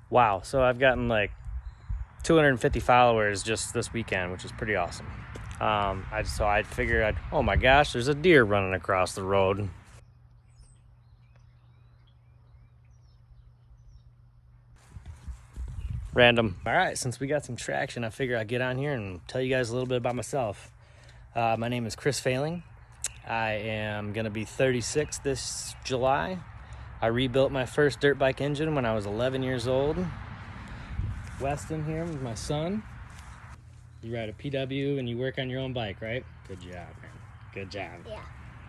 Wow, so I've gotten like 250 followers just this weekend, which is pretty awesome. I figured, oh my gosh, there's a deer running across the road. Random. All right, since we got some traction, I figure I'd get on here and tell you guys a little bit about myself. My name is Chris Failing. I am gonna be 36 this July. I rebuilt my first dirt bike engine when I was 11 years old. Weston here with my son. You ride a PW and you work on your own bike, right? Good job, man. Good job. Yeah.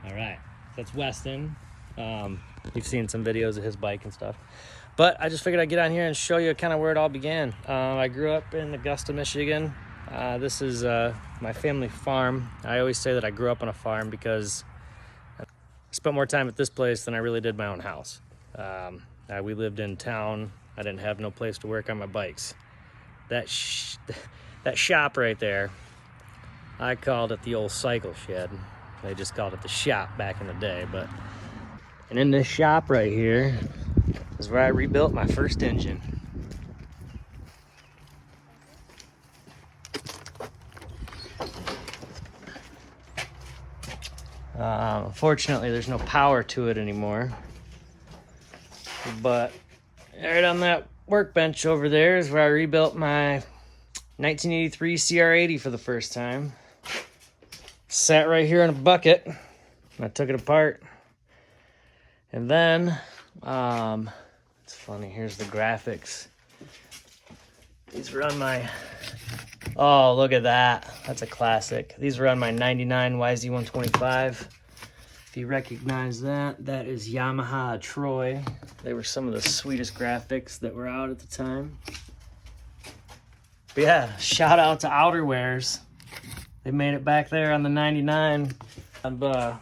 All right, that's Weston. You've seen some videos of his bike and stuff. But I just figured I'd get on here and show you kind of where it all began. I grew up in Augusta, Michigan. This is my family farm. I always say that I grew up on a farm because I spent more time at this place than I really did my own house. We lived in town. I didn't have no place to work on my bikes. That shop right there, I called it the old cycle shed. They just called it the shop back in the day. And in this shop right here is where I rebuilt my first engine. Unfortunately, there's no power to it anymore. But right on that workbench over there is where I rebuilt my 1983 CR80 for the first time. Sat right here in a bucket. I took it apart. And then, it's funny, here's the graphics. These were on my, oh, look at that. That's a classic. These were on my 99 YZ125. If you recognize that, that is Yamaha Troy. They were some of the sweetest graphics that were out at the time. But yeah, shout out to Outerwears. They made it back there on the 99.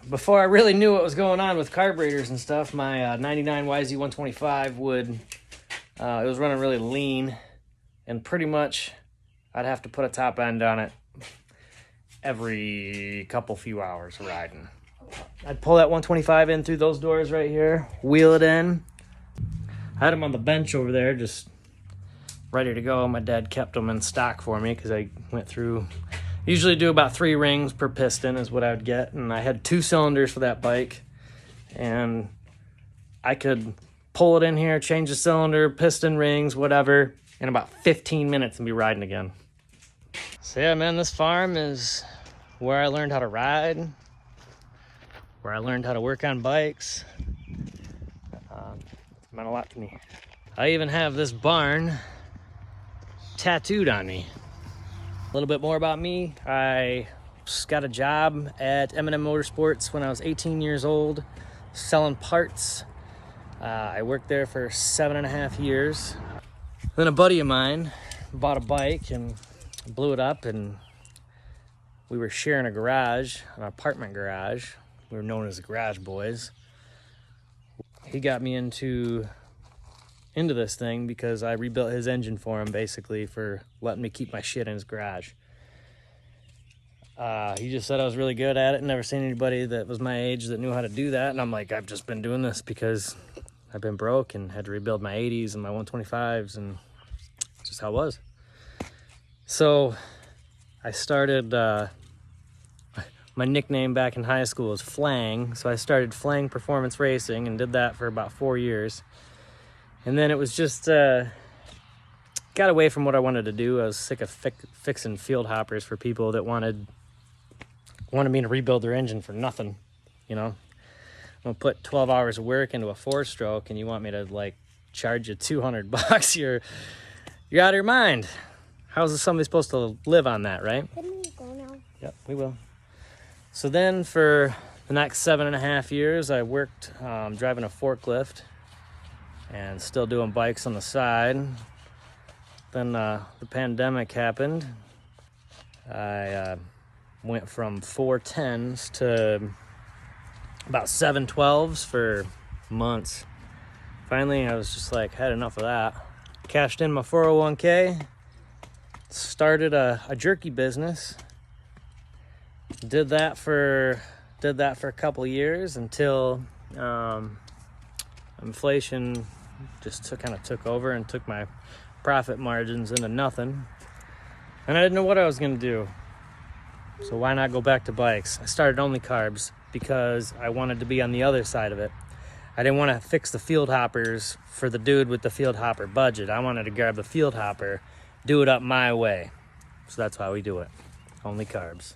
Before I really knew what was going on with carburetors and stuff, my 99 YZ125 it was running really lean, and pretty much I'd have to put a top end on it every few hours riding. I'd pull that 125 in through those doors right here, wheel it in. I had them on the bench over there, just ready to go. My dad kept them in stock for me because I went through, usually do about 3 rings per piston is what I would get. And I had 2 cylinders for that bike. And I could pull it in here, change the cylinder, piston rings, whatever, in about 15 minutes and be riding again. So yeah, man, this farm is where I learned how to ride, where I learned how to work on bikes. It meant a lot to me. I even have this barn tattooed on me. A little bit more about me. I just got a job at M&M Motorsports when I was 18 years old, selling parts. I worked there for 7.5 years. Then a buddy of mine bought a bike and blew it up, and we were sharing a garage, an apartment garage. We were known as the Garage Boys. He got me into this thing because I rebuilt his engine for him, basically, for letting me keep my shit in his garage. He just said I was really good at it. Never seen anybody that was my age that knew how to do that. And I'm like, I've just been doing this because I've been broke and had to rebuild my 80s and my 125s, and just how it was. So I started, my nickname back in high school was Flang. So I started Flang Performance Racing and did that for about 4 years. And then it was just, got away from what I wanted to do. I was sick of fixing field hoppers for people that wanted me to rebuild their engine for nothing, you know? I'm gonna put 12 hours of work into a 4-stroke and you want me to like charge you $200. You're out of your mind. How's somebody supposed to live on that, right? Can we go now? Yep, we will. So then for the next 7.5 years, I worked driving a forklift and still doing bikes on the side. Then the pandemic happened. I went from 410s to about 712s for months. Finally, I was just like, had enough of that. Cashed in my 401k, started a jerky business. Did that for a couple years until inflation just kind of took over and took my profit margins into nothing. And I didn't know what I was going to do. So why not go back to bikes? I started OnlyCarbz because I wanted to be on the other side of it. I didn't want to fix the field hoppers for the dude with the field hopper budget. I wanted to grab the field hopper, do it up my way. So that's how we do it. OnlyCarbz.